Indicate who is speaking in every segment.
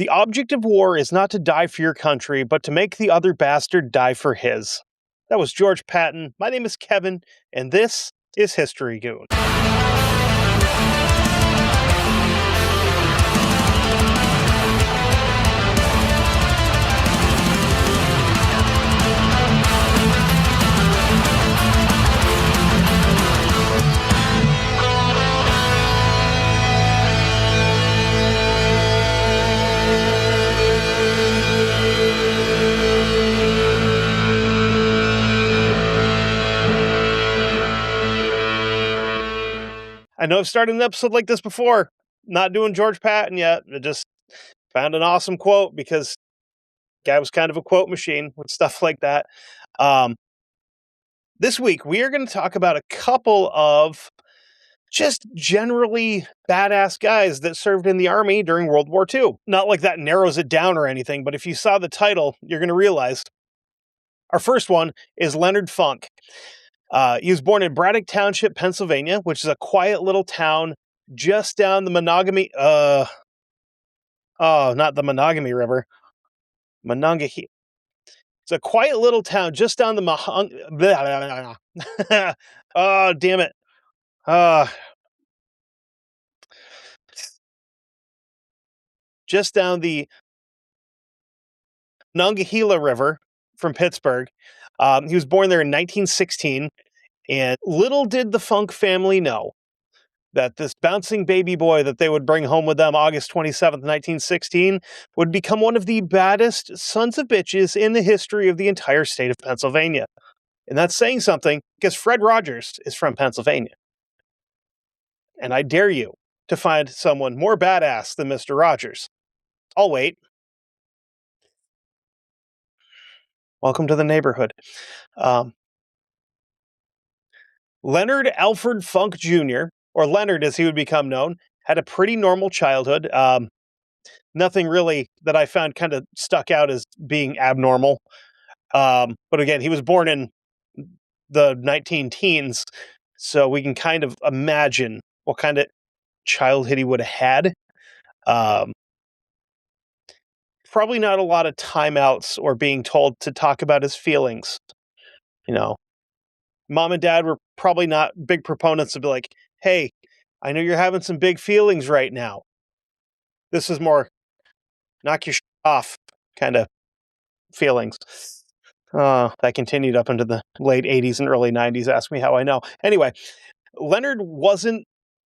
Speaker 1: The object of war is not to die for your country, but to make the other bastard die for his. That was George Patton. My name is Kevin, and this is History Goon. I know I've started an episode like this before. Not doing George Patton yet. I just found an awesome quote because the guy was kind of a quote machine with stuff like that. This week, we are going to talk about a couple of just generally badass guys that served in the army during World War II. Not like that narrows it down or anything, but if you saw the title, you're going to realize. Our first one is Leonard Funk. He was born in Braddock Township, Pennsylvania, which is a quiet little town just down the Monongahela. Not the Monongahela River. Monongahela. It's a quiet little town just down the Oh, damn it. Just down the Monongahela River from Pittsburgh. He was born there in 1916, and little did the Funk family know that this bouncing baby boy that they would bring home with them August 27th, 1916, would become one of the baddest sons of bitches in the history of the entire state of Pennsylvania. And that's saying something, because Fred Rogers is from Pennsylvania. And I dare you to find someone more badass than Mr. Rogers. I'll wait. Welcome to the neighborhood. Leonard Alfred Funk Jr., or Leonard as he would become known, had a pretty normal childhood. Nothing really that I found kind of stuck out as being abnormal. But again, he was born in the 19-teens, so we can kind of imagine what kind of childhood he would have had. Probably not a lot of timeouts or being told to talk about his feelings. You know, mom and dad were probably not big proponents of be like, hey, I know you're having some big feelings right now. This is more knock your shit off kind of feelings. That continued up into the late 80s and early 90s. Ask me how I know. Anyway, Leonard wasn't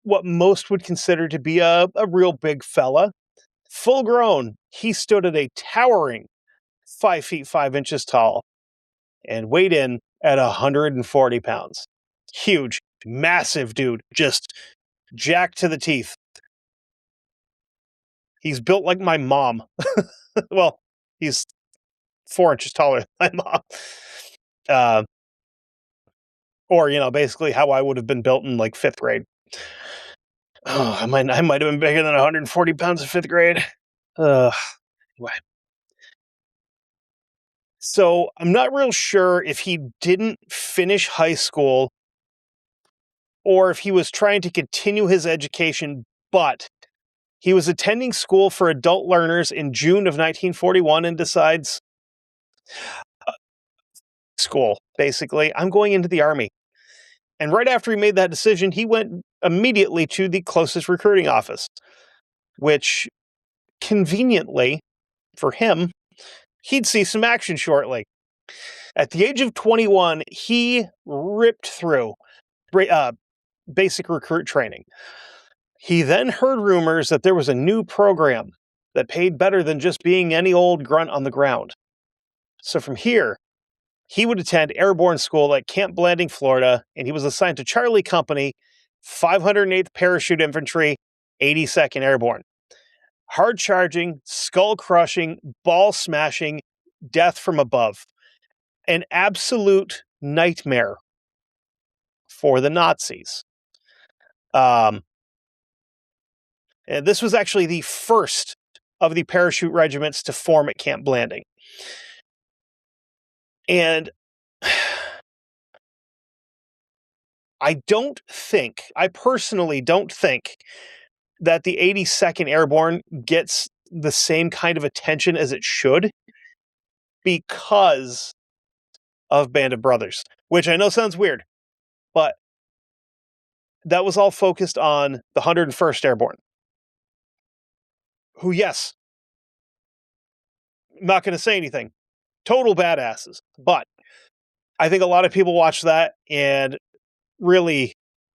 Speaker 1: what most would consider to be a real big fella. Full grown, he stood at a towering 5 feet 5 inches tall and weighed in at 140 pounds. Huge, massive dude, just jacked to the teeth. He's built like my mom. Well, he's 4 inches taller than my mom. Or, basically how I would have been built in like 5th grade. Oh, I might have been bigger than 140 pounds in 5th grade. Anyway. So I'm not real sure if he didn't finish high school or if he was trying to continue his education, but he was attending school for adult learners in June of 1941 and decides, school, basically, I'm going into the army. And right after he made that decision, he went immediately to the closest recruiting office, which conveniently for him, he'd see some action shortly. At the age of 21, he ripped through basic recruit training. He then heard rumors that there was a new program that paid better than just being any old grunt on the ground. So from here, he would attend airborne school at Camp Blanding, Florida, and he was assigned to Charlie Company, 508th Parachute Infantry, 82nd Airborne. Hard-charging, skull-crushing, ball-smashing, death from above. An absolute nightmare for the Nazis. And this was actually the first of the parachute regiments to form at Camp Blanding. And I personally don't think that the 82nd Airborne gets the same kind of attention as it should because of Band of Brothers, which I know sounds weird, but that was all focused on the 101st Airborne, who, yes, I'm not going to say anything, total badasses, but I think a lot of people watched that and really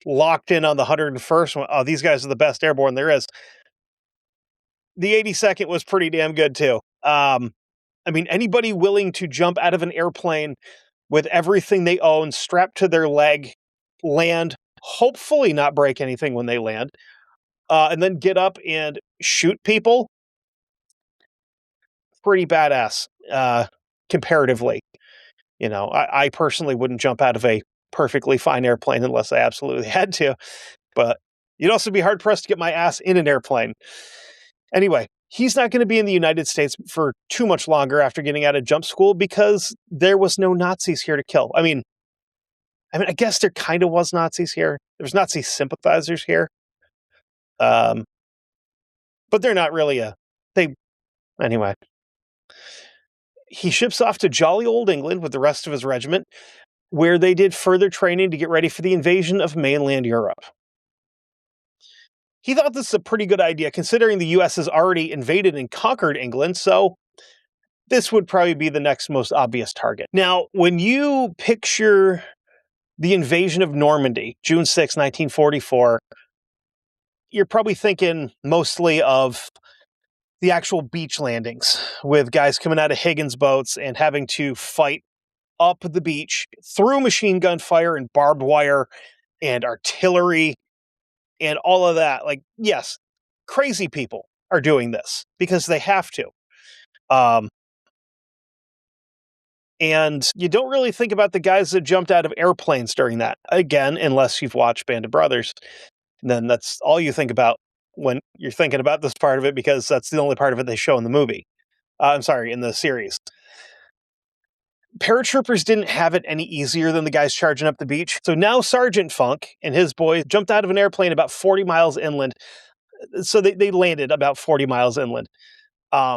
Speaker 1: locked in on the 101st. Oh, these guys are the best airborne there is. The 82nd was pretty damn good too. I mean, anybody willing to jump out of an airplane with everything they own strapped to their leg, land, hopefully not break anything when they land, and then get up and shoot people, pretty badass, comparatively. You know, I personally wouldn't jump out of a perfectly fine airplane unless I absolutely had to, but you'd also be hard pressed to get my ass in an airplane. Anyway, he's not going to be in the United States for too much longer after getting out of jump school because there was no Nazis here to kill. I guess there kind of was Nazis here. There's Nazi sympathizers here. But they're not really anyway. He ships off to jolly old England with the rest of his regiment, where they did further training to get ready for the invasion of mainland Europe. He thought this is a pretty good idea, considering the US has already invaded and conquered England, so this would probably be the next most obvious target. Now, when you picture the invasion of Normandy, June 6, 1944, you're probably thinking mostly of the actual beach landings, with guys coming out of Higgins boats and having to fight up the beach through machine gun fire and barbed wire and artillery and all of that. Like, yes, crazy people are doing this because they have to. And you don't really think about the guys that jumped out of airplanes during that. Again, unless you've watched Band of Brothers. And then that's all you think about when you're thinking about this part of it, because that's the only part of it they show in the movie. In the series. Paratroopers didn't have it any easier than the guys charging up the beach. So now Sergeant Funk and his boys jumped out of an airplane about 40 miles inland. So they landed about 40 miles inland.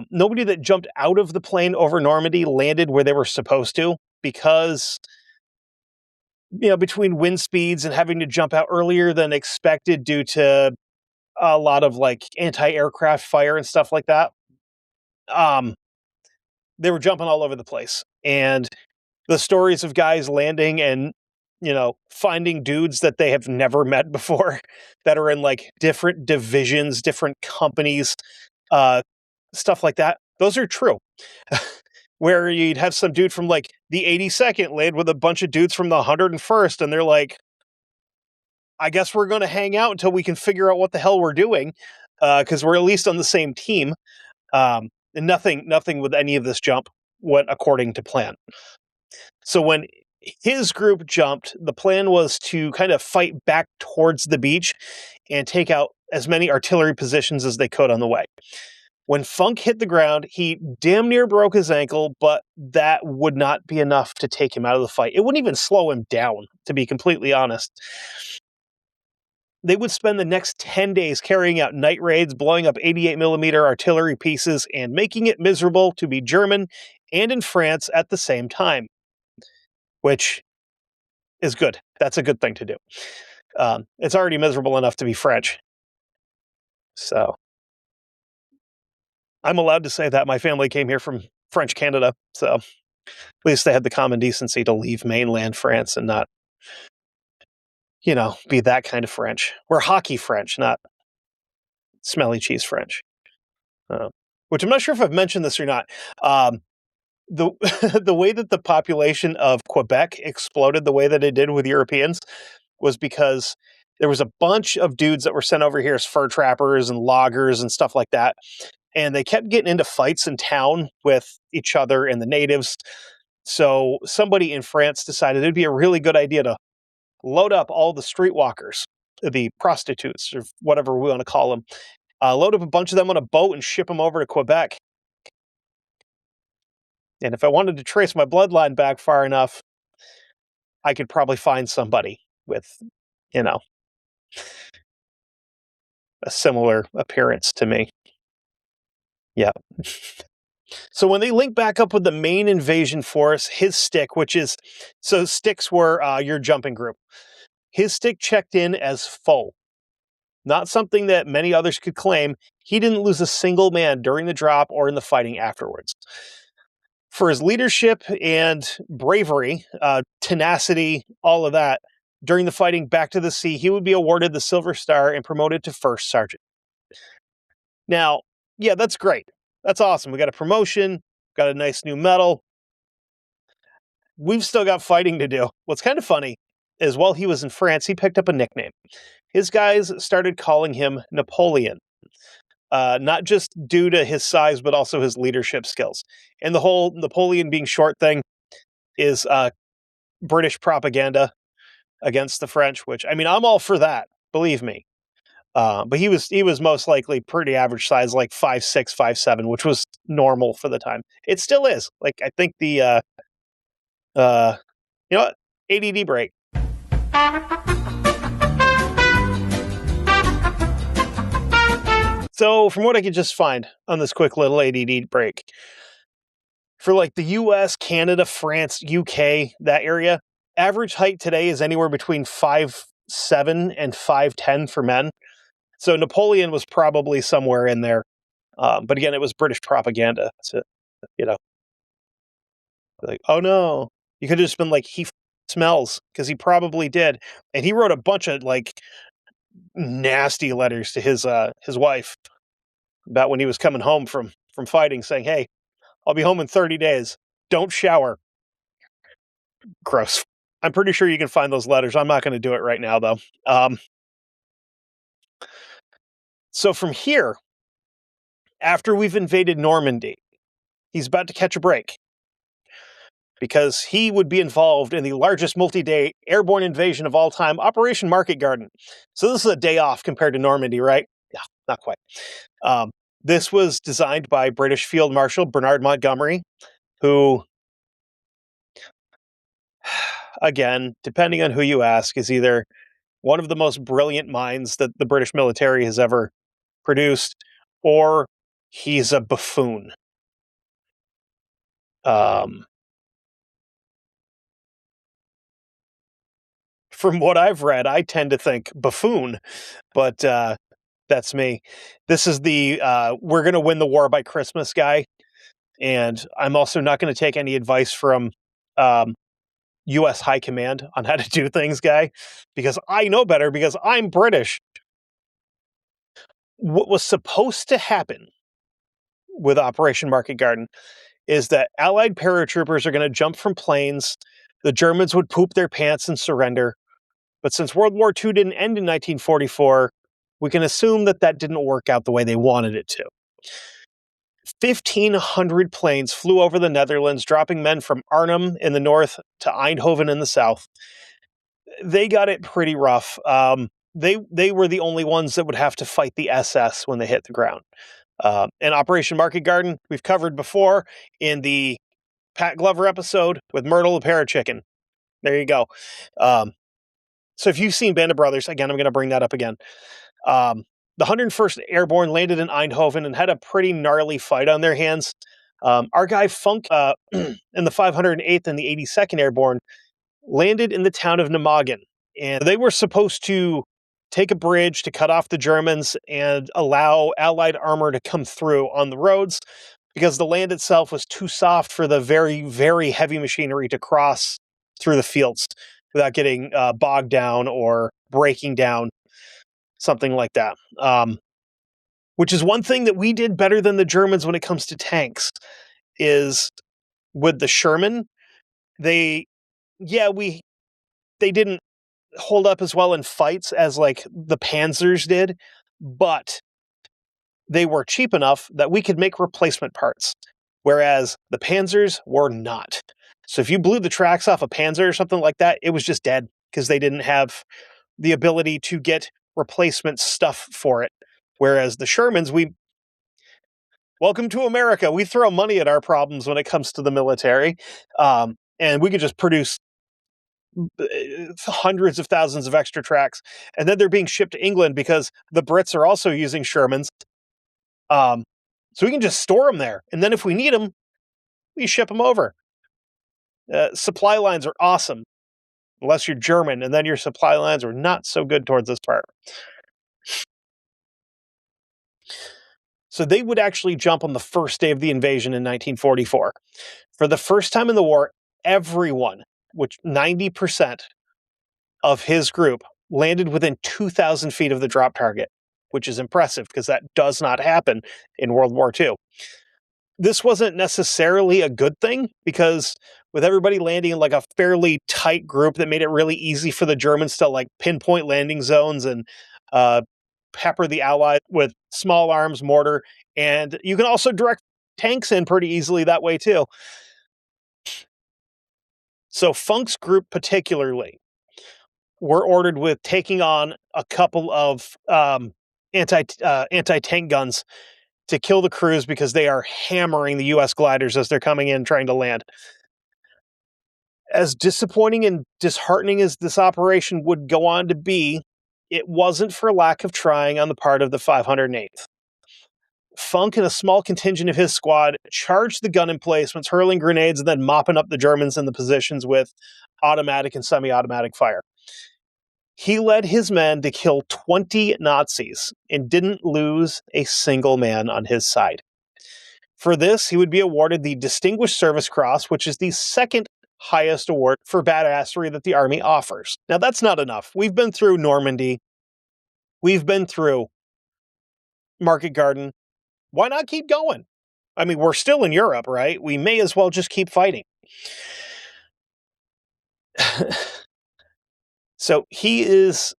Speaker 1: Nobody that jumped out of the plane over Normandy landed where they were supposed to, because, between wind speeds and having to jump out earlier than expected due to a lot of like anti-aircraft fire and stuff like that, they were jumping all over the place. And the stories of guys landing and, finding dudes that they have never met before that are in like different divisions, different companies, stuff like that, those are true. Where you'd have some dude from like the 82nd land with a bunch of dudes from the 101st, and they're like, I guess we're going to hang out until we can figure out what the hell we're doing, because we're at least on the same team. And nothing with any of this jump went according to plan. So when his group jumped, the plan was to kind of fight back towards the beach and take out as many artillery positions as they could on the way. When Funk hit the ground, he damn near broke his ankle, but that would not be enough to take him out of the fight. It wouldn't even slow him down, to be completely honest. They would spend the next 10 days carrying out night raids, blowing up 88mm artillery pieces, and making it miserable to be German and in France at the same time, which is good. That's a good thing to do. It's already miserable enough to be French. So I'm allowed to say that. My family came here from French Canada, so at least they had the common decency to leave mainland France and not, be that kind of French. We're hockey French, not smelly cheese French. Which I'm not sure if I've mentioned this or not. The the way that the population of Quebec exploded the way that it did with Europeans was because there was a bunch of dudes that were sent over here as fur trappers and loggers and stuff like that. And they kept getting into fights in town with each other and the natives. So somebody in France decided it'd be a really good idea to load up all the streetwalkers, the prostitutes, or whatever we want to call them, load up a bunch of them on a boat and ship them over to Quebec. And if I wanted to trace my bloodline back far enough, I could probably find somebody with, a similar appearance to me. Yeah. So when they link back up with the main invasion force, his stick, which is, so sticks were your jumping group. His stick checked in as full. Not something that many others could claim. He didn't lose a single man during the drop or in the fighting afterwards. For his leadership and bravery, tenacity, all of that, during the fighting back to the sea, he would be awarded the Silver Star and promoted to first sergeant. Now, yeah, that's great. That's awesome. We got a promotion, got a nice new medal. We've still got fighting to do. What's kind of funny is while he was in France, he picked up a nickname. His guys started calling him Napoleon, not just due to his size, but also his leadership skills. And the whole Napoleon being short thing is British propaganda against the French, which, I mean, I'm all for that, believe me. But he was most likely pretty average size, like 5'6", 5'7", which was normal for the time. It still is. Like, I think the you know what? ADD break. So from what I could just find on this quick little ADD break, for like the US, Canada, France, UK, that area, average height today is anywhere between 5'7" and 5'10" for men. So Napoleon was probably somewhere in there. But again, it was British propaganda. So, you know, like, oh no, you could have just been like, he smells, because he probably did. And he wrote a bunch of like nasty letters to his wife about when he was coming home from fighting, saying, hey, I'll be home in 30 days. Don't shower. Gross. I'm pretty sure you can find those letters. I'm not going to do it right now, though. So from here, after we've invaded Normandy, he's about to catch a break because he would be involved in the largest multi-day airborne invasion of all time, Operation Market Garden. So this is a day off compared to Normandy, right? Yeah, not quite. This was designed by British Field Marshal Bernard Montgomery, who, again, depending on who you ask, is either one of the most brilliant minds that the British military has ever produced, or he's a buffoon. From what I've read, I tend to think buffoon, but that's me. This is the we're going to win the war by Christmas guy, and I'm also not going to take any advice from U.S. High Command on how to do things guy, because I know better because I'm British. What was supposed to happen with Operation Market Garden is that Allied paratroopers are going to jump from planes, the Germans would poop their pants and surrender, but since World War II didn't end in 1944, we can assume that that didn't work out the way they wanted it to. 1,500 planes flew over the Netherlands, dropping men from Arnhem in the north to Eindhoven in the south. They got it pretty rough. They were the only ones that would have to fight the SS when they hit the ground. And Operation Market Garden, we've covered before in the Pat Glover episode with Myrtle the Parrot Chicken. There you go. So if you've seen Band of Brothers, again, I'm going to bring that up again. The 101st Airborne landed in Eindhoven and had a pretty gnarly fight on their hands. Our guy Funk in the 508th and the 82nd Airborne landed in the town of Nemagen. And they were supposed to take a bridge to cut off the Germans and allow Allied armor to come through on the roads, because the land itself was too soft for the very, very heavy machinery to cross through the fields without getting bogged down or breaking down, something like that. Which is one thing that we did better than the Germans when it comes to tanks, is with the Sherman, they didn't hold up as well in fights as like the Panzers did, but they were cheap enough that we could make replacement parts, whereas the Panzers were not. So if you blew the tracks off a Panzer or something like that, it was just dead because they didn't have the ability to get replacement stuff for it. Whereas the Shermans, welcome to America. We throw money at our problems when it comes to the military. And we could just produce hundreds of thousands of extra tracks. And then they're being shipped to England because the Brits are also using Shermans. So we can just store them there. And then if we need them, we ship them over. Supply lines are awesome, unless you're German, and then your supply lines are not so good towards this part. So they would actually jump on the first day of the invasion in 1944. For the first time in the war, everyone, which 90% of his group, landed within 2,000 feet of the drop target, which is impressive because that does not happen in World War II. This wasn't necessarily a good thing because with everybody landing in like a fairly tight group, that made it really easy for the Germans to like pinpoint landing zones and pepper the Allies with small arms, mortar, and you can also direct tanks in pretty easily that way too. So Funk's group particularly were ordered with taking on a couple of anti-tank guns to kill the crews because they are hammering the U.S. gliders as they're coming in trying to land. As disappointing and disheartening as this operation would go on to be, it wasn't for lack of trying on the part of the 508th. Funk and a small contingent of his squad charged the gun emplacements, hurling grenades and then mopping up the Germans in the positions with automatic and semi-automatic fire. He led his men to kill 20 Nazis and didn't lose a single man on his side. For this, he would be awarded the Distinguished Service Cross, which is the second highest award for badassery that the Army offers. Now, that's not enough. We've been through Normandy. We've been through Market Garden. Why not keep going? I mean, we're still in Europe, right? We may as well just keep fighting. So he is,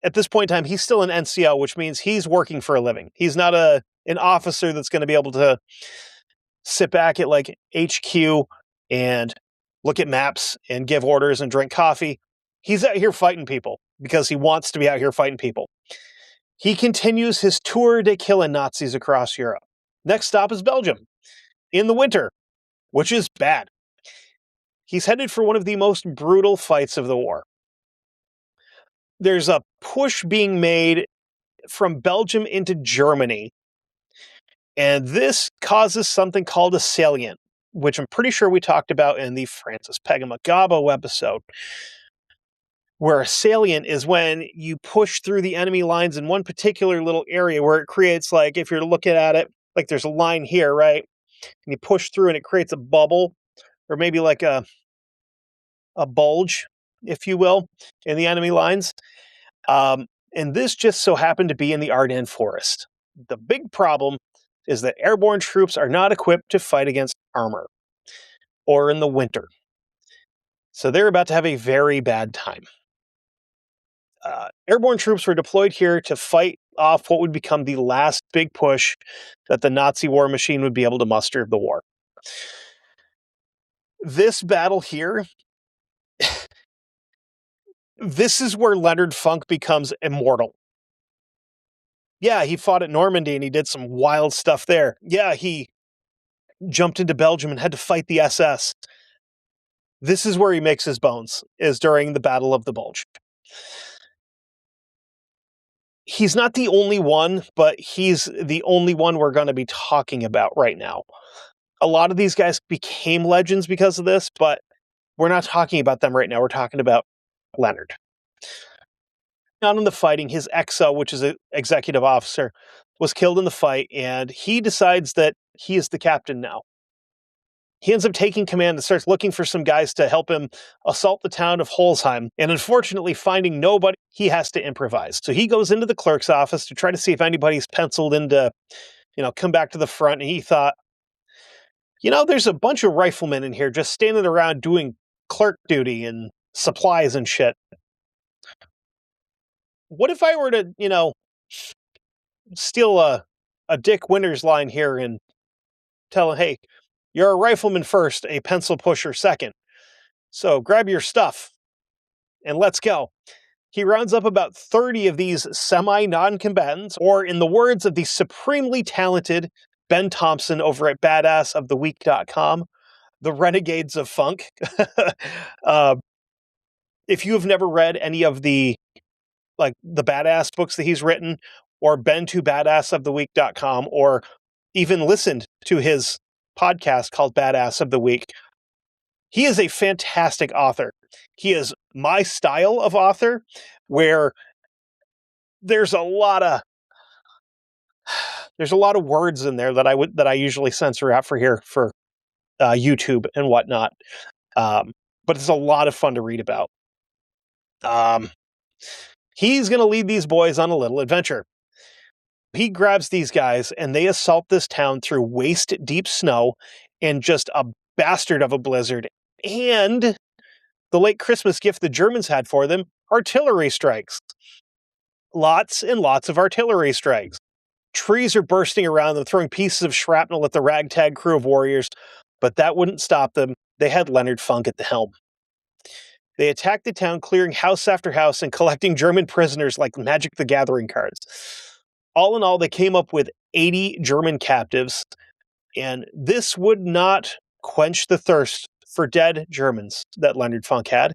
Speaker 1: at this point in time, he's still an NCO, which means he's working for a living. He's not an officer that's going to be able to sit back at like HQ and look at maps and give orders and drink coffee. He's out here fighting people because he wants to be out here fighting people. He continues his tour de killing Nazis across Europe. Next stop is Belgium in the winter, which is bad. He's headed for one of the most brutal fights of the war. There's a push being made from Belgium into Germany, and this causes something called a salient, which I'm pretty sure we talked about in the Francis Pegamagabo episode, where a salient is when you push through the enemy lines in one particular little area where it creates, like, if you're looking at it, like there's a line here, right? And you push through and it creates a bubble, or maybe like a bulge, if you will, in the enemy lines. And this just so happened to be in the Ardennes forest. The big problem is that airborne troops are not equipped to fight against armor or in the winter. So they're about to have a very bad time. Airborne troops were deployed here to fight off what would become the last big push that the Nazi war machine would be able to muster of the war. This battle here, this is where Leonard Funk becomes immortal. Yeah, he fought at Normandy and he did some wild stuff there. Yeah, he jumped into Belgium and had to fight the SS. This is where he makes his bones, is during the Battle of the Bulge. He's not the only one, but he's the only one we're going to be talking about right now. A lot of these guys became legends because of this, but we're not talking about them right now. We're talking about Leonard. Not in the fighting, his XO, which is an executive officer, was killed in the fight, and he decides that he is the captain now. He ends up taking command and starts looking for some guys to help him assault the town of Holzheim. And unfortunately, finding nobody, he has to improvise. So he goes into the clerk's office to try to see if anybody's penciled in to, come back to the front. And he thought, there's a bunch of riflemen in here just standing around doing clerk duty and supplies and shit. What if I were to, steal a Dick Winters line here and tell him, hey, you're a rifleman first, a pencil pusher second. So grab your stuff and let's go. He rounds up about 30 of these semi-non-combatants, or in the words of the supremely talented Ben Thompson over at badassoftheweek.com, the Renegades of Funk. If you have never read any of the badass books that he's written, or been to badassoftheweek.com, or even listened to his podcast called Badass of the Week. He is a fantastic author. He is my style of author, where there's a lot of words in there that I usually censor out for YouTube and whatnot. But it's a lot of fun to read about. He's going to lead these boys on a little adventure. He grabs these guys and they assault this town through waist-deep snow and just a bastard of a blizzard. And the late Christmas gift the Germans had for them, artillery strikes. Lots and lots of artillery strikes. Trees are bursting around them, throwing pieces of shrapnel at the ragtag crew of warriors, but that wouldn't stop them. They had Leonard Funk at the helm. They attacked the town, clearing house after house and collecting German prisoners like Magic the Gathering cards. All in all, they came up with 80 German captives, and this would not quench the thirst for dead Germans that Leonard Funk had.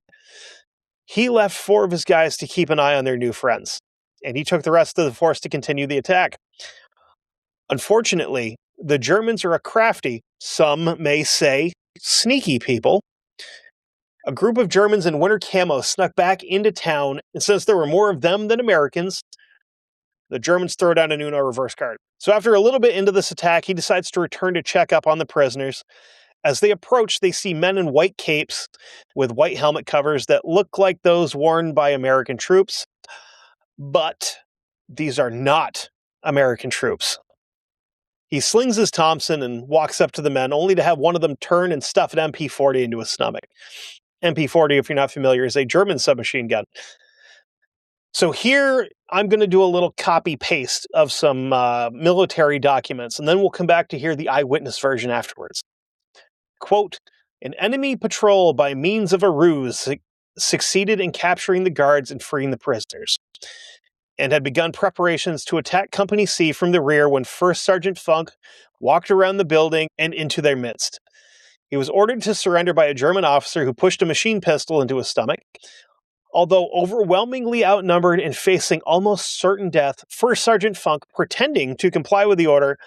Speaker 1: He left 4 of his guys to keep an eye on their new friends, and he took the rest of the force to continue the attack. Unfortunately, the Germans are a crafty, some may say sneaky people. A group of Germans in winter camo snuck back into town, and since there were more of them than Americans, the Germans throw down an Uno reverse card. So after a little bit into this attack, he decides to return to check up on the prisoners. As they approach, they see men in white capes with white helmet covers that look like those worn by American troops. But these are not American troops. He slings his Thompson and walks up to the men, only to have one of them turn and stuff an MP-40 into his stomach. MP-40, if you're not familiar, is a German submachine gun. So here, I'm going to do a little copy-paste of some military documents, and then we'll come back to hear the eyewitness version afterwards. Quote, an enemy patrol by means of a ruse succeeded in capturing the guards and freeing the prisoners, and had begun preparations to attack Company C from the rear when First Sergeant Funk walked around the building and into their midst. He was ordered to surrender by a German officer who pushed a machine pistol into his stomach. Although overwhelmingly outnumbered and facing almost certain death, First Sergeant Funk, pretending to comply with the order,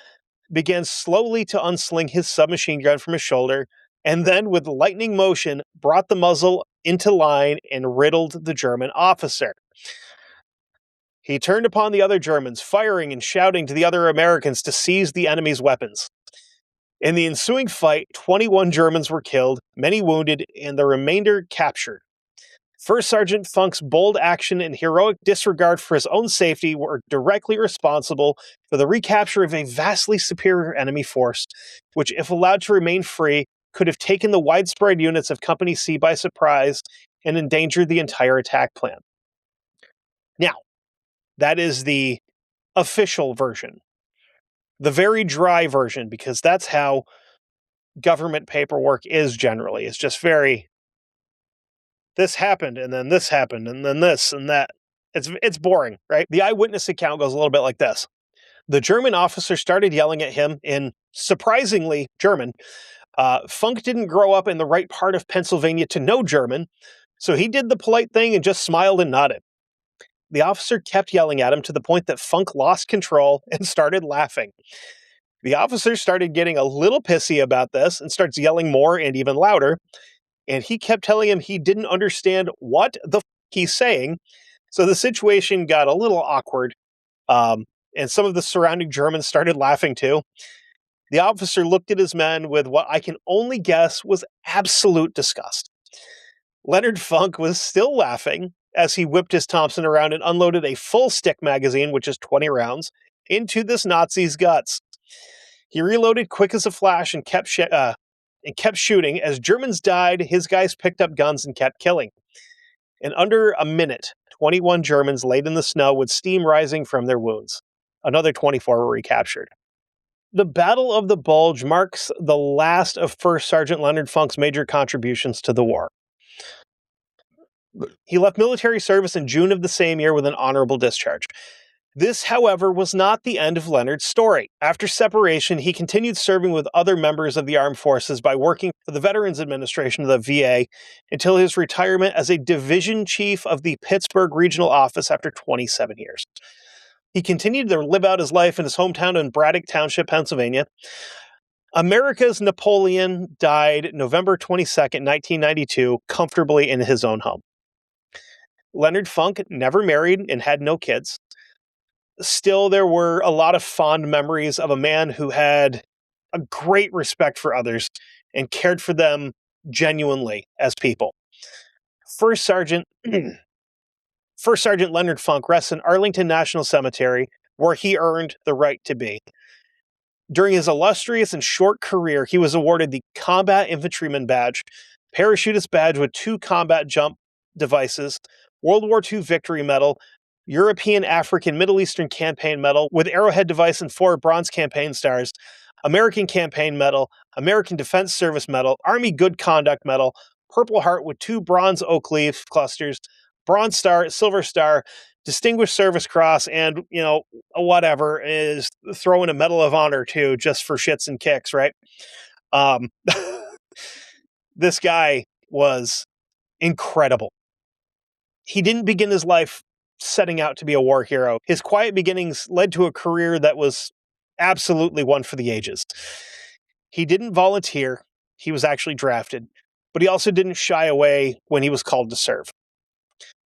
Speaker 1: began slowly to unsling his submachine gun from his shoulder, and then, with lightning motion, brought the muzzle into line and riddled the German officer. He turned upon the other Germans, firing and shouting to the other Americans to seize the enemy's weapons. In the ensuing fight, 21 Germans were killed, many wounded, and the remainder captured. First Sergeant Funk's bold action and heroic disregard for his own safety were directly responsible for the recapture of a vastly superior enemy force, which, if allowed to remain free, could have taken the widespread units of Company C by surprise and endangered the entire attack plan. Now, that is the official version. The very dry version, because that's how government paperwork is generally. It's just very, this happened, and then this happened, and then this and that. It's boring, right? The eyewitness account goes a little bit like this. The German officer started yelling at him in surprisingly German. Funk didn't grow up in the right part of Pennsylvania to know German, so he did the polite thing and just smiled and nodded. The officer kept yelling at him to the point that Funk lost control and started laughing. The officer started getting a little pissy about this and starts yelling more and even louder. And he kept telling him he didn't understand what the he's saying. So the situation got a little awkward. And some of the surrounding Germans started laughing too. The officer looked at his men with what I can only guess was absolute disgust. Leonard Funk was still laughing as he whipped his Thompson around and unloaded a full stick magazine, which is 20 rounds, into this Nazi's guts. He reloaded quick as a flash and kept shooting. As Germans died, his guys picked up guns and kept killing. In under a minute, 21 Germans laid in the snow with steam rising from their wounds. Another 24 were recaptured. The Battle of the Bulge marks the last of First Sergeant Leonard Funk's major contributions to the war. He left military service in June of the same year with an honorable discharge. This, however, was not the end of Leonard's story. After separation, he continued serving with other members of the armed forces by working for the Veterans Administration of the VA until his retirement as a division chief of the Pittsburgh Regional Office after 27 years. He continued to live out his life in his hometown in Braddock Township, Pennsylvania. America's Napoleon died November 22nd, 1992, comfortably in his own home. Leonard Funk never married and had no kids. Still, there were a lot of fond memories of a man who had a great respect for others and cared for them genuinely as people. First Sergeant Leonard Funk rests in Arlington National Cemetery, where he earned the right to be. During his illustrious and short career, he was awarded the Combat Infantryman Badge, Parachutist Badge with 2 combat jump devices, World War II Victory Medal, European, African, Middle Eastern Campaign Medal with Arrowhead device and 4 Bronze Campaign Stars, American Campaign Medal, American Defense Service Medal, Army Good Conduct Medal, Purple Heart with 2 Bronze Oak Leaf clusters, Bronze Star, Silver Star, Distinguished Service Cross, and, whatever, is throwing a Medal of Honor too, just for shits and kicks, right? This guy was incredible. He didn't begin his life setting out to be a war hero. His quiet beginnings led to a career that was absolutely one for the ages. He didn't volunteer. He was actually drafted, but he also didn't shy away when he was called to serve.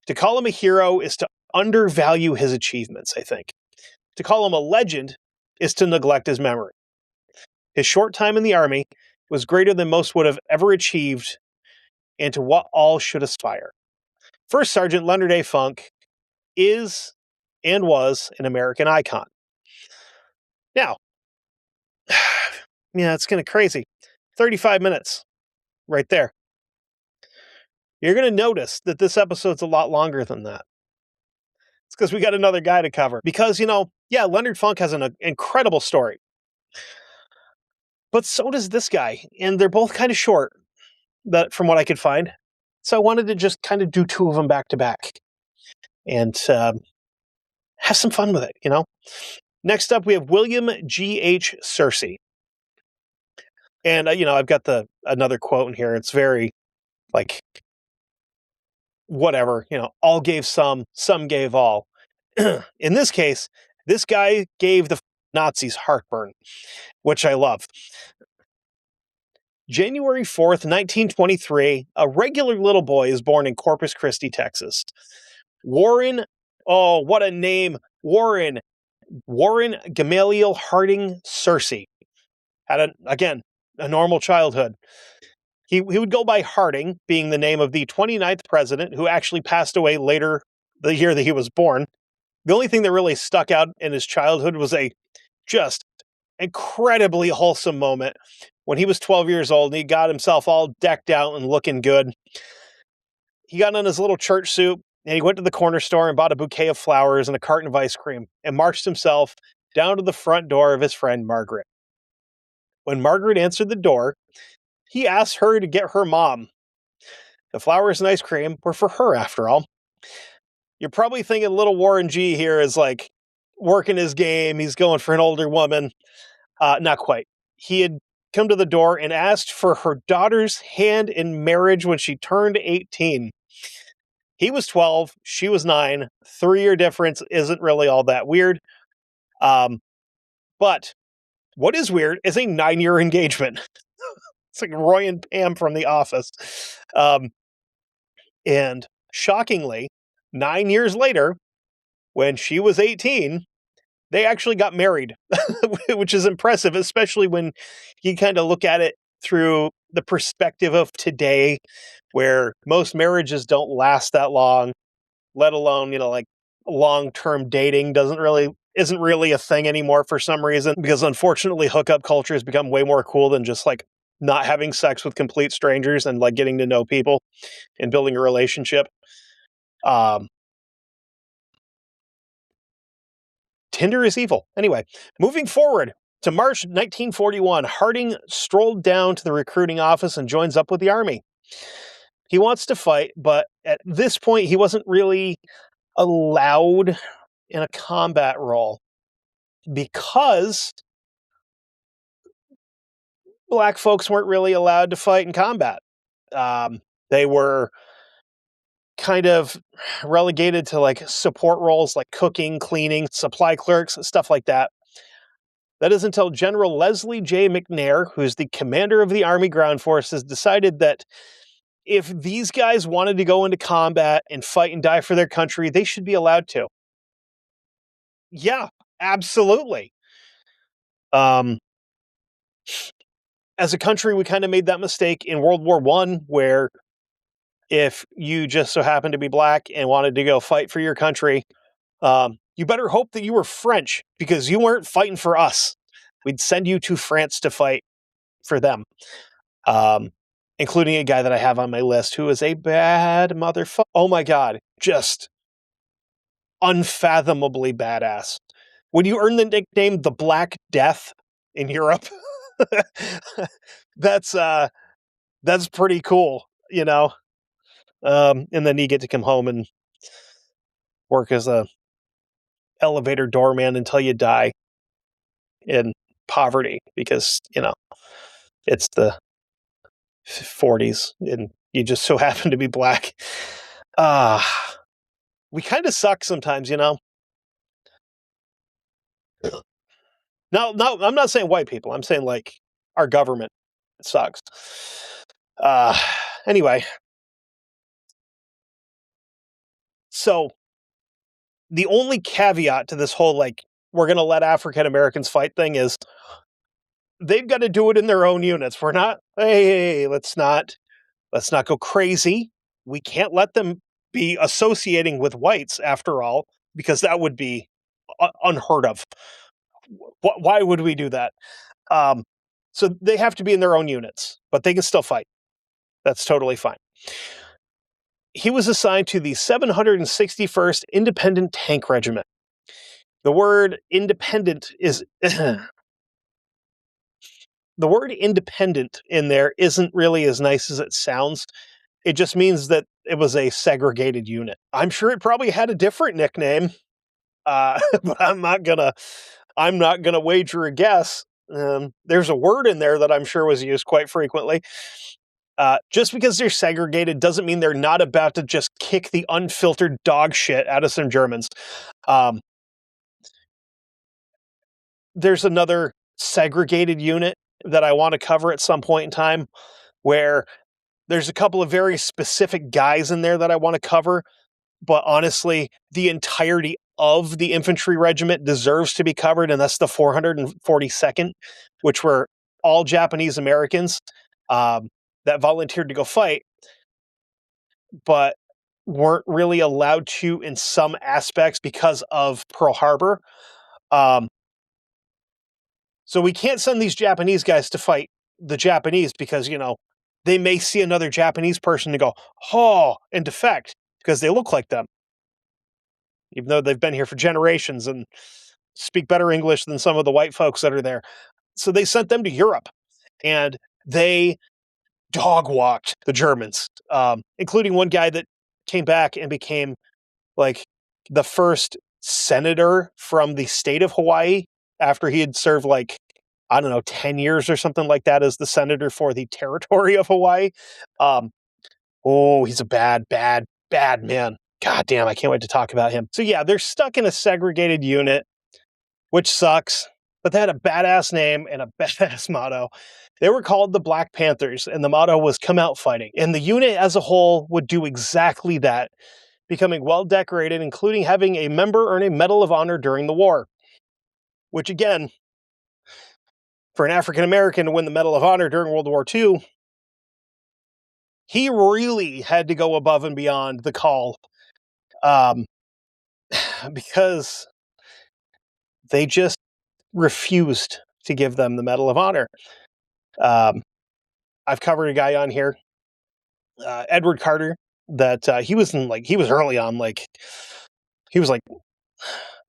Speaker 1: To call him a hero is to undervalue his achievements, I think. To call him a legend is to neglect his memory. His short time in the Army was greater than most would have ever achieved, and to what all should aspire. First Sergeant Leonard A. Funk is and was an American icon. Now, yeah, it's kind of crazy. 35 minutes right there. You're going to notice that this episode's a lot longer than that. It's because we got another guy to cover. Because, Leonard Funk has an incredible story. But so does this guy. And they're both kind of short, from what I could find. So I wanted to just kind of do 2 of them back to back. And have some fun with it, Next up, we have William GH Cercy. And, I've got another quote in here. It's very, whatever, all gave some gave all. In this case, this guy gave the Nazis heartburn, which I love. January 4th, 1923, a regular little boy is born in Corpus Christi, Texas. Warren, oh, what a name, Warren Gamaliel Harding Cercy. Had, a normal childhood. He would go by Harding, being the name of the 29th president, who actually passed away later the year that he was born. The only thing that really stuck out in his childhood was a just incredibly wholesome moment when he was 12 years old and he got himself all decked out and looking good. He got on his little church suit and he went to the corner store and bought a bouquet of flowers and a carton of ice cream and marched himself down to the front door of his friend Margaret. When Margaret answered the door, he asked her to get her mom. The flowers and ice cream were for her, after all. You're probably thinking little Warren G here is working his game. He's going for an older woman. Not quite. He had come to the door and asked for her daughter's hand in marriage when she turned 18. He was 12. She was 9. 3-year difference isn't really all that weird. But what is weird is a 9-year engagement. It's like Roy and Pam from The Office. And shockingly, 9 years later, when she was 18, they actually got married, which is impressive, especially when you kind of look at it through the perspective of today, where most marriages don't last that long, let alone, long-term dating isn't really a thing anymore for some reason, because unfortunately hookup culture has become way more cool than just not having sex with complete strangers and getting to know people and building a relationship. Tinder is evil. Anyway, moving forward to March 1941, Harding strolled down to the recruiting office and joins up with the Army. He wants to fight, but at this point, he wasn't really allowed in a combat role because Black folks weren't really allowed to fight in combat. They were kind of relegated to like support roles like cooking, cleaning, supply clerks, stuff like that. That is until General Leslie J. McNair, who's the commander of the Army Ground Forces, decided that if these guys wanted to go into combat and fight and die for their country, they should be allowed to. Yeah, absolutely. As a country, we kind of made that mistake in World War I, where if you just so happened to be black and wanted to go fight for your country, you better hope that you were French, because you weren't fighting for us. We'd send you to France to fight for them. Including a guy that I have on my list who is a bad motherfucker. Oh my God, just unfathomably badass. When you earn the nickname the Black Death in Europe, that's pretty cool, you know. And then you get to come home and work as a elevator doorman until you die in poverty, because, you know, it's the 40s and you just so happen to be black. We kind of suck sometimes, you know. No, I'm not saying white people. I'm saying like our government sucks. Anyway, so the only caveat to this whole like we're going to let African Americans fight thing is they've got to do it in their own units. We're not. Hey, let's not go crazy. We can't let them be associating with whites after all, because that would be unheard of. Why would we do that? So they have to be in their own units, but they can still fight. That's totally fine. He was assigned to the 761st Independent Tank Regiment. The word independent is... the word independent in there isn't really as nice as it sounds. It just means that it was a segregated unit. I'm sure it probably had a different nickname, but I'm not gonna wager a guess. There's a word in there that I'm sure was used quite frequently. Just because they're segregated doesn't mean they're not about to just kick the unfiltered dog shit out of some Germans. There's another segregated unit that I want to cover at some point in time, where there's a couple of very specific guys in there that I want to cover, but honestly, the entirety of the infantry regiment deserves to be covered, and that's the 442nd, which were all Japanese Americans that volunteered to go fight, but weren't really allowed to in some aspects because of Pearl Harbor. So we can't send these Japanese guys to fight the Japanese because, you know, they may see another Japanese person and go, oh, and defect because they look like them, even though they've been here for generations and speak better English than some of the white folks that are there. So they sent them to Europe, and they dog walked the Germans, including one guy that came back and became like the first senator from the state of Hawaii after he had served like, I don't know, 10 years or something like that as the senator for the territory of Hawaii. He's a bad man. God damn, I can't wait to talk about him. So yeah, they're stuck in a segregated unit, which sucks, but they had a badass name and a badass motto. They were called the Black Panthers, and the motto was come out fighting. And the unit as a whole would do exactly that, becoming well decorated, including having a member earn a Medal of Honor during the war. Which again, for an African American to win the Medal of Honor during World War II, he really had to go above and beyond the call, because they just refused to give them the Medal of Honor. I've covered a guy on here, Edward Carter, that he was early on, like he was like,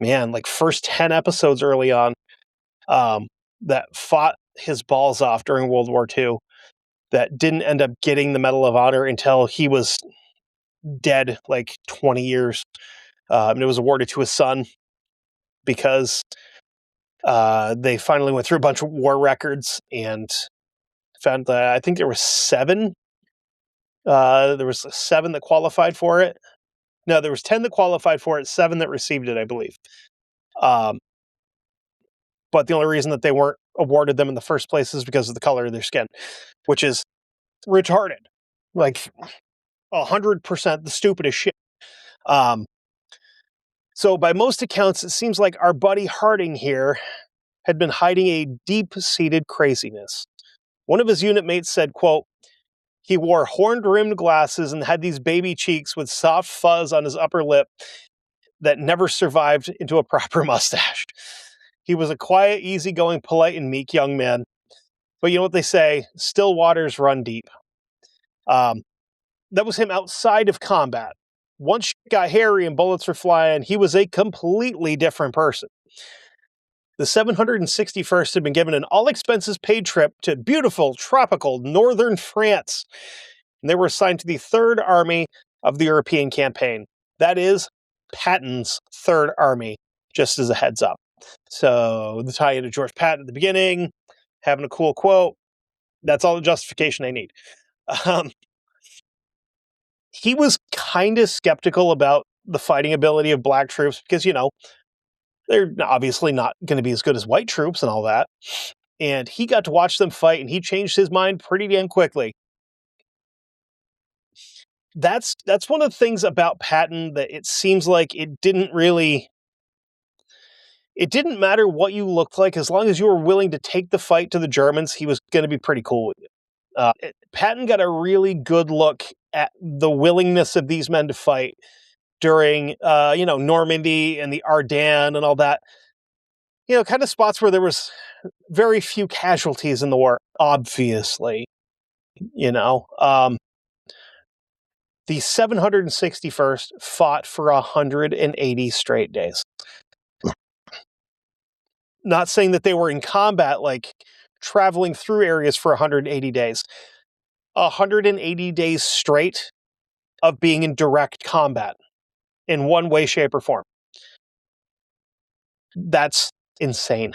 Speaker 1: man, like first 10 episodes early on, that fought his balls off during World War II, that didn't end up getting the Medal of Honor until he was dead, like 20 years. And it was awarded to his son because they finally went through a bunch of war records and found that I think there were 7. There was 7 that qualified for it. No, there was 10 that qualified for it, 7 that received it, I believe. But the only reason that they weren't awarded them in the first place is because of the color of their skin, which is retarded. Like 100% the stupidest shit. So by most accounts, it seems like our buddy Harding here had been hiding a deep-seated craziness. One of his unit mates said, quote, he wore horn-rimmed glasses and had these baby cheeks with soft fuzz on his upper lip that never survived into a proper mustache. He was a quiet, easygoing, polite, and meek young man. But you know what they say, still waters run deep. That was him outside of combat. Once shit got hairy and bullets were flying, he was a completely different person. The 761st had been given an all-expenses-paid trip to beautiful, tropical, northern France, and they were assigned to the 3rd Army of the European Campaign. That is Patton's 3rd Army, just as a heads up. So the tie into George Patton at the beginning, having a cool quote, that's all the justification I need. He was kind of skeptical about the fighting ability of black troops because, you know, they're obviously not going to be as good as white troops and all that. And he got to watch them fight, and he changed his mind pretty damn quickly. That's one of the things about Patton that it seems like it didn't matter what you looked like. As long as you were willing to take the fight to the Germans, he was going to be pretty cool with you. Patton got a really good look at the willingness of these men to fight during, Normandy and the Ardennes and all that. You know, kind of spots where there was very few casualties in the war, obviously. The 761st fought for 180 straight days. Not saying that they were in combat, like traveling through areas for 180 days. 180 days straight of being in direct combat in one way, shape, or form. That's insane.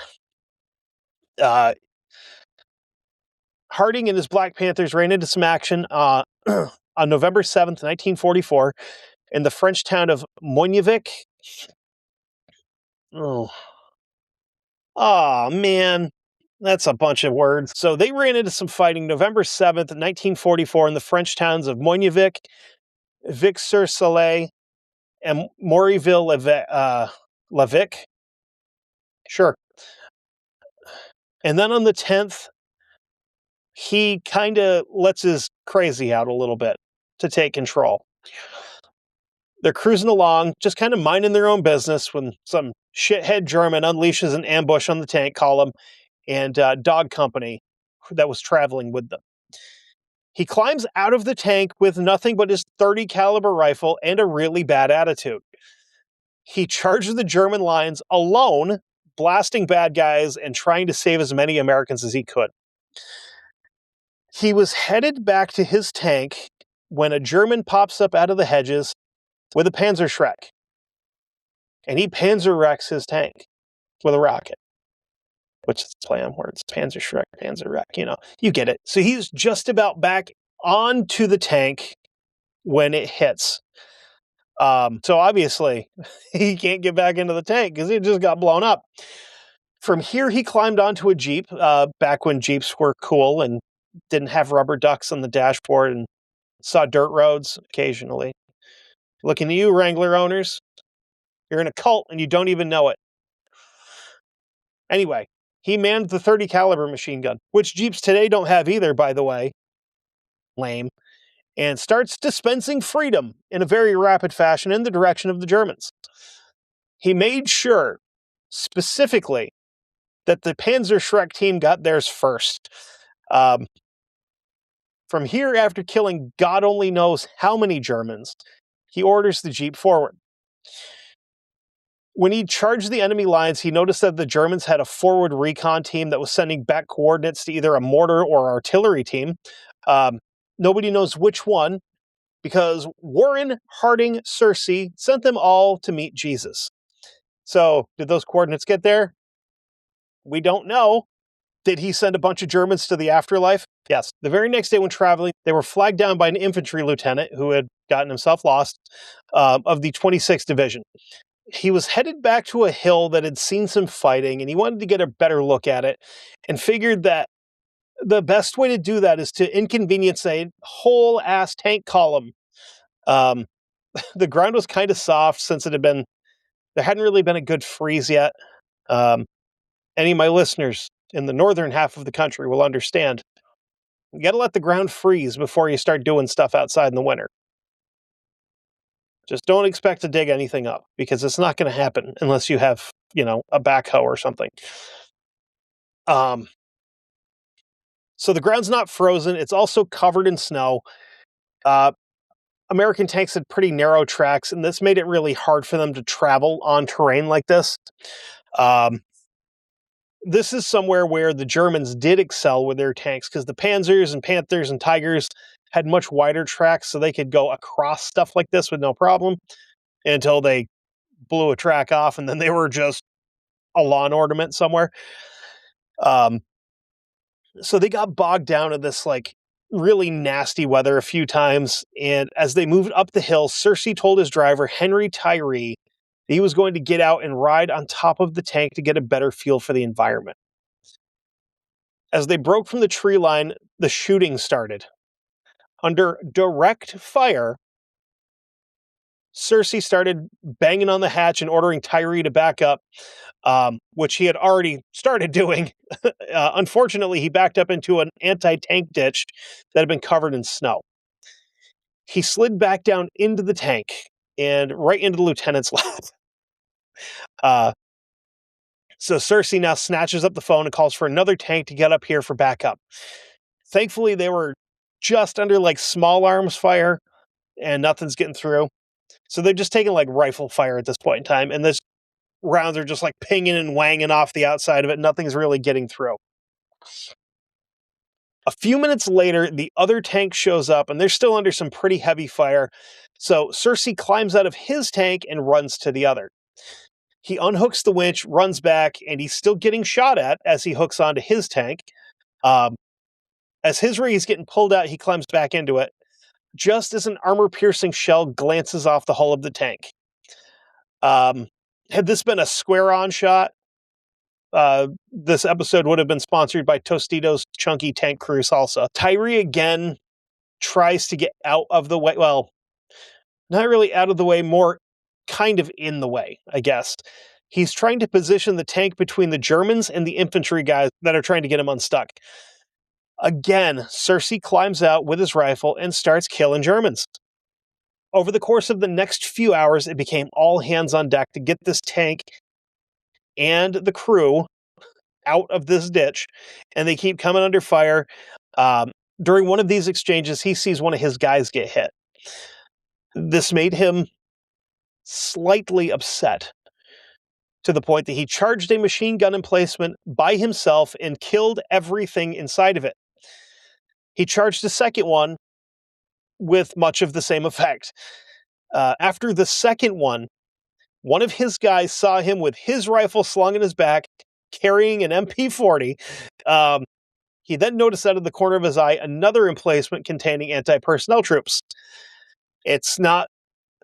Speaker 1: Harding and his Black Panthers ran into some action on November 7th, 1944, in the French town of Moignivic. Oh, man. That's a bunch of words. So they ran into some fighting November 7th, 1944, in the French towns of Moignivic, Vic-sur-Soleil, and Mauryville-l'Évêque. Sure. And then on the 10th, he kind of lets his crazy out a little bit to take control. They're cruising along, just kind of minding their own business when some shithead German unleashes an ambush on the tank column and dog company that was traveling with them. He climbs out of the tank with nothing but his .30 caliber rifle and a really bad attitude. He charges the German lines alone, blasting bad guys and trying to save as many Americans as he could. He was headed back to his tank when a German pops up out of the hedges with a Panzerschreck. And he Panzerwrecks his tank with a rocket. Which is play on words. Panzerschreck, Panzerwreck, you get it. So he's just about back onto the tank when it hits. So obviously, he can't get back into the tank because he just got blown up. From here, he climbed onto a Jeep, back when Jeeps were cool and didn't have rubber ducks on the dashboard and saw dirt roads occasionally. Looking at you, Wrangler owners. You're in a cult and you don't even know it. Anyway, he manned the .30 caliber machine gun, which Jeeps today don't have either, by the way. Lame. And starts dispensing freedom in a very rapid fashion in the direction of the Germans. He made sure, specifically, that the Panzerschreck team got theirs first. From here, after killing God only knows how many Germans, he orders the Jeep forward. When he charged the enemy lines, he noticed that the Germans had a forward recon team that was sending back coordinates to either a mortar or artillery team. Nobody knows which one, because Warren Harding Cercy sent them all to meet Jesus. So, did those coordinates get there? We don't know. Did he send a bunch of Germans to the afterlife? Yes. The very next day when traveling, they were flagged down by an infantry lieutenant who had gotten himself lost of the 26th Division. He was headed back to a hill that had seen some fighting, and he wanted to get a better look at it and figured that the best way to do that is to inconvenience a whole ass tank column. The ground was kind of soft since there hadn't really been a good freeze yet. Any of my listeners in the northern half of the country will understand. You got to let the ground freeze before you start doing stuff outside in the winter. Just don't expect to dig anything up because it's not going to happen unless you have, a backhoe or something. So the ground's not frozen. It's also covered in snow. American tanks had pretty narrow tracks, and this made it really hard for them to travel on terrain like this. This is somewhere where the Germans did excel with their tanks because the Panzers and Panthers and Tigers had much wider tracks, so they could go across stuff like this with no problem until they blew a track off, and then they were just a lawn ornament somewhere. So they got bogged down in this really nasty weather a few times, and as they moved up the hill, Cercy told his driver, Henry Tyree, that he was going to get out and ride on top of the tank to get a better feel for the environment. As they broke from the tree line, the shooting started. Under direct fire, Cercy started banging on the hatch and ordering Tyree to back up, which he had already started doing. Unfortunately, he backed up into an anti-tank ditch that had been covered in snow. He slid back down into the tank and right into the lieutenant's lap. So Cercy now snatches up the phone and calls for another tank to get up here for backup. Thankfully, they were just under small arms fire and nothing's getting through. So they're just taking rifle fire at this point in time. And this rounds are just pinging and wanging off the outside of it. Nothing's really getting through. A few minutes later, the other tank shows up and they're still under some pretty heavy fire. So Cercy climbs out of his tank and runs to the other. He unhooks the winch, runs back, and he's still getting shot at as he hooks onto his tank. As his rig is getting pulled out, he climbs back into it, just as an armor-piercing shell glances off the hull of the tank. Had this been a square-on shot, this episode would have been sponsored by Tostitos Chunky Tank Crew Salsa. Tyree again tries to get out of the way. Well, not really out of the way, more kind of in the way, I guess. He's trying to position the tank between the Germans and the infantry guys that are trying to get him unstuck. Again, Cercy climbs out with his rifle and starts killing Germans. Over the course of the next few hours, it became all hands on deck to get this tank and the crew out of this ditch, and they keep coming under fire. During one of these exchanges, he sees one of his guys get hit. This made him slightly upset, to the point that he charged a machine gun emplacement by himself and killed everything inside of it. He charged a second one with much of the same effect. After the second one of his guys saw him with his rifle slung in his back, carrying an MP40. He then noticed out of the corner of his eye another emplacement containing anti-personnel troops. It's not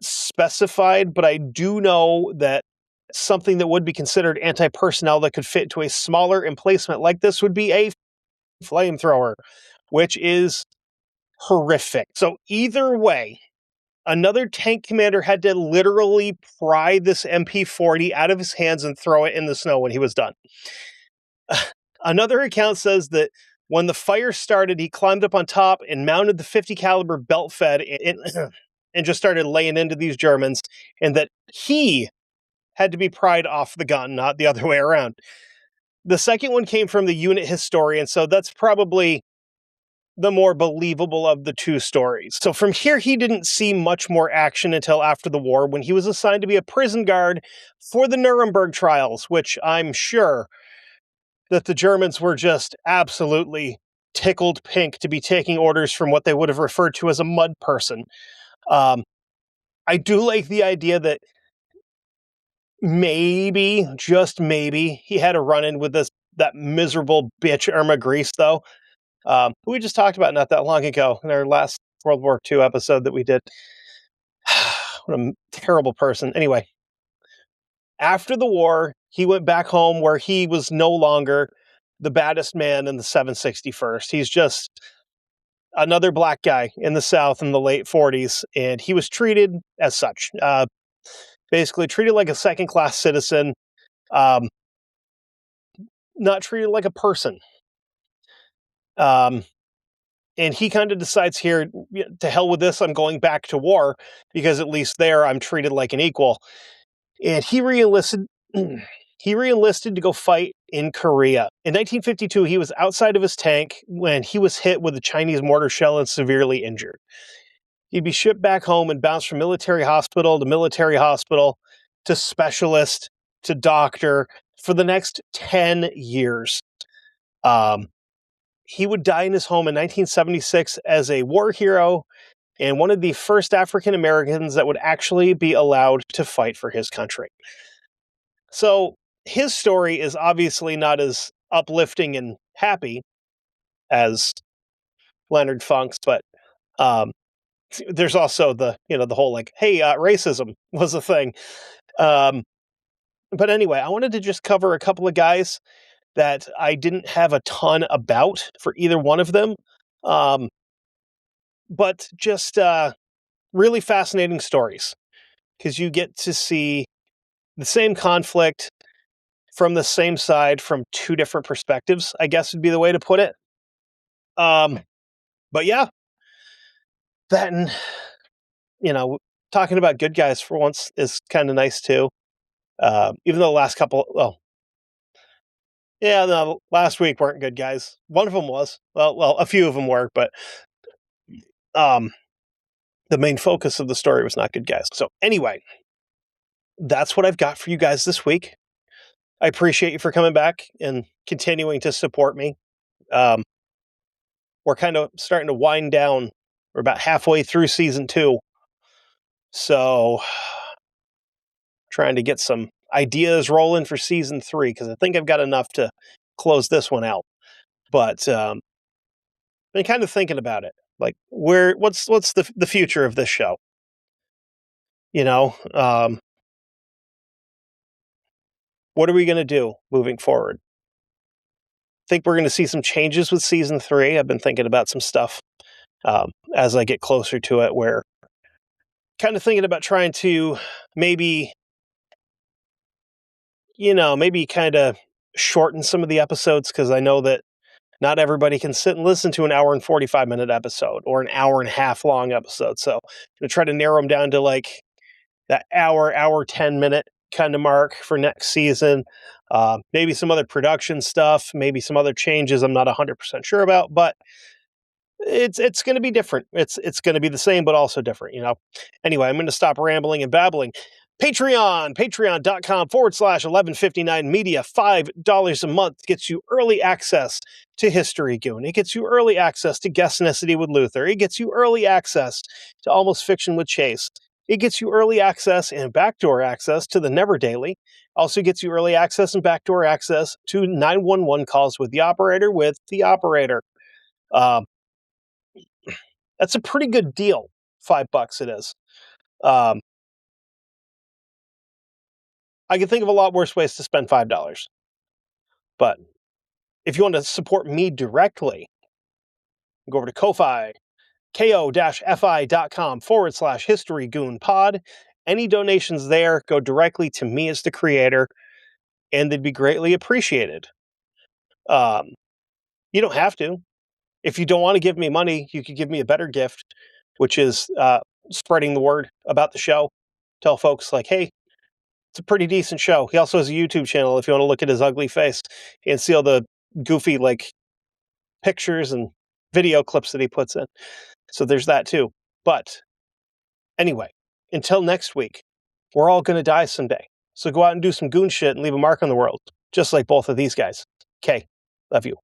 Speaker 1: specified, but I do know that something that would be considered anti-personnel that could fit into a smaller emplacement like this would be a flamethrower, which is horrific. So either way, another tank commander had to literally pry this MP40 out of his hands and throw it in the snow when he was done. Another account says that when the fire started, he climbed up on top and mounted the 50 caliber belt fed and just started laying into these Germans, and that he had to be pried off the gun, not the other way around. The second one came from the unit historian, so that's probably the more believable of the two stories. So from here, he didn't see much more action until after the war, when he was assigned to be a prison guard for the Nuremberg trials, which I'm sure that the Germans were just absolutely tickled pink to be taking orders from what they would have referred to as a mud person. I do like the idea that maybe, just maybe, he had a run-in with this that miserable bitch Irma Grease, though, who we just talked about not that long ago in our last World War II episode that we did. What a terrible person. Anyway, after the war, he went back home where he was no longer the baddest man in the 761st. He's just another black guy in the South in the late 40s, and he was treated as such. Basically treated like a second-class citizen, um, not treated like a person. And he kind of decides here, to hell with this, I'm going back to war, because at least there I'm treated like an equal. And he re-enlisted to go fight in Korea. In 1952, he was outside of his tank when he was hit with a Chinese mortar shell and severely injured. He'd be shipped back home and bounced from military hospital to specialist to doctor for the next 10 years. He would die in his home in 1976 as a war hero and one of the first African Americans that would actually be allowed to fight for his country. So his story is obviously not as uplifting and happy as Leonard Funk's, but there's also the whole like, hey, racism was a thing. But anyway, I wanted to just cover a couple of guys that I didn't have a ton about for either one of them. But just really fascinating stories, because you get to see the same conflict from the same side from two different perspectives, I guess would be the way to put it. But yeah, that and, talking about good guys for once is kind of nice too. Even though the last couple, last week weren't good guys. One of them was. Well, a few of them were, but the main focus of the story was not good guys. So anyway, that's what I've got for you guys this week. I appreciate you for coming back and continuing to support me. We're kind of starting to wind down. We're about halfway through season 2. So trying to get some ideas rolling for season 3, because I think I've got enough to close this one out. But been kind of thinking about it. Like, what's the future of this show? What are we going to do moving forward? Think we're going to see some changes with season 3. I've been thinking about some stuff as I get closer to it, where kind of thinking about trying to maybe kind of shorten some of the episodes, because I know that not everybody can sit and listen to an hour and 45-minute episode or an hour and a half long episode. So I'm going to try to narrow them down to like that hour 10-minute kind of mark for next season. Maybe some other production stuff, maybe some other changes I'm not 100% sure about, but it's going to be different. It's going to be the same, but also different, Anyway, I'm going to stop rambling and babbling. patreon.com/1159media. $5 a month gets you early access to History Goon. It gets you early access to Guestnicity with Luther. It gets you early access to Almost Fiction with Chase. It gets you early access and backdoor access to the Never Daily. Also gets you early access and backdoor access to 911 calls with the operator That's a pretty good deal. $5 it is. I can think of a lot worse ways to spend $5. But if you want to support me directly, go over to Ko-Fi, ko-fi.com/History Goon Pod. Any donations there go directly to me as the creator, and they'd be greatly appreciated. You don't have to. If you don't want to give me money, you could give me a better gift, which is spreading the word about the show. Tell folks like, hey, it's a pretty decent show. He also has a YouTube channel if you want to look at his ugly face and see all the goofy pictures and video clips that he puts in. So there's that too. But anyway, until next week, we're all going to die someday. So go out and do some goon shit and leave a mark on the world, just like both of these guys. Okay, love you.